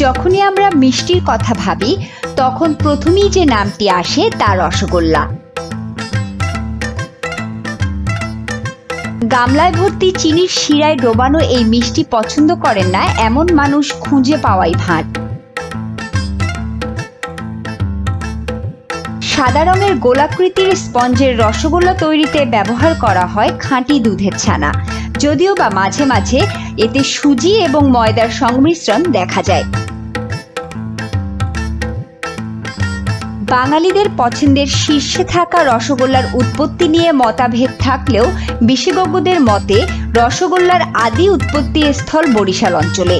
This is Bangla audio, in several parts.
যখনই আমরা মিষ্টির কথা ভাবি তখন প্রথমেই যে নামটি আসে তা রসগোল্লা। গামলায় ভর্তি চিনির শিরায় ডোবানো এই মিষ্টি পছন্দ করেন না এমন মানুষ খুঁজে পাওয়াই ভাঁড়। সাদা রঙের গোলাকৃতির স্পঞ্জের রসগোল্লা তৈরিতে ব্যবহার করা হয় খাঁটি দুধের ছানা, যদিও বা মাঝে মাঝে এতে সুজি এবং ময়দার সংমিশ্রণ দেখা যায়। বাঙালিদের পছন্দের শীর্ষে থাকা রসগোল্লার উৎপত্তি নিয়ে মতভেদ থাকলেও বিশেষজ্ঞদের মতে রসগোল্লার আদি উৎপত্তি স্থল বরিশাল অঞ্চলে।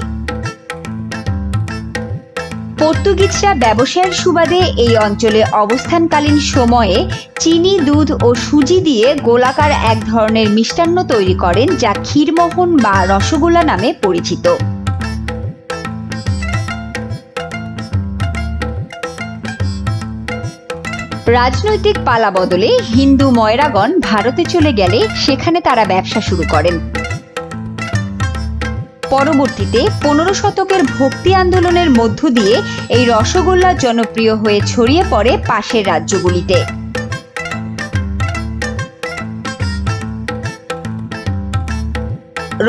পর্তুগিজরা ব্যবসায়ের সুবাদে এই অঞ্চলে অবস্থানকালীন সময়ে চিনি, দুধ ও সুজি দিয়ে গোলাকার এক ধরনের মিষ্টান্ন তৈরি করেন, যা ক্ষীরমোহন বা রসগোল্লা নামে পরিচিত। রাজনৈতিক পালাবদলে হিন্দু ময়রাগণ ভারতে চলে গেলে সেখানে তারা ব্যবসা শুরু করেন। পরবর্তীতে 15 শতকের ভক্তি আন্দোলনের মধ্য দিয়ে এই রসগোল্লা জনপ্রিয় হয়ে ছড়িয়ে পড়ে পাশের রাজ্যগুলিতে।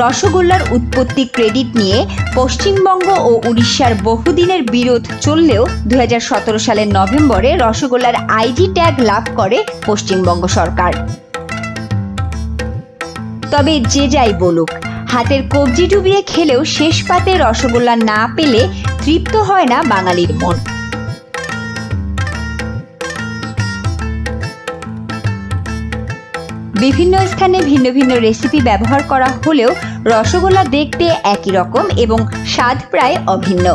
রসগোল্লার উৎপত্তি ক্রেডিট নিয়ে পশ্চিমবঙ্গ ও উড়িষ্যার বহুদিনের বিরোধ চললেও 2017 সালের নভেম্বরে রসগোল্লার আইজি ট্যাগ লাভ করে পশ্চিমবঙ্গ সরকার। তবে যে যাই বলুক, হাতের কবজি ডুবিয়ে খেলেও শেষ পাতে রসগোল্লা না পেলে তৃপ্ত হয় না বাঙালির মন। বিভিন্ন স্থানে ভিন্ন ভিন্ন রেসিপি ব্যবহার করা হলেও রসগোল্লা দেখতে একই রকম এবং স্বাদ প্রায় অভিন্ন।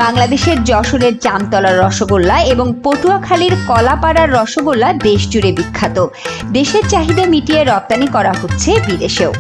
বাংলাদেশের যশোরের জামতলার রসগোল্লা এবং পটুয়াখালীর কলাপাড়ার রসগোল্লা দেশ জুড়ে বিখ্যাত। দেশের চাহিদা মিটিয়ে রপ্তানি করা হচ্ছে বিদেশেও।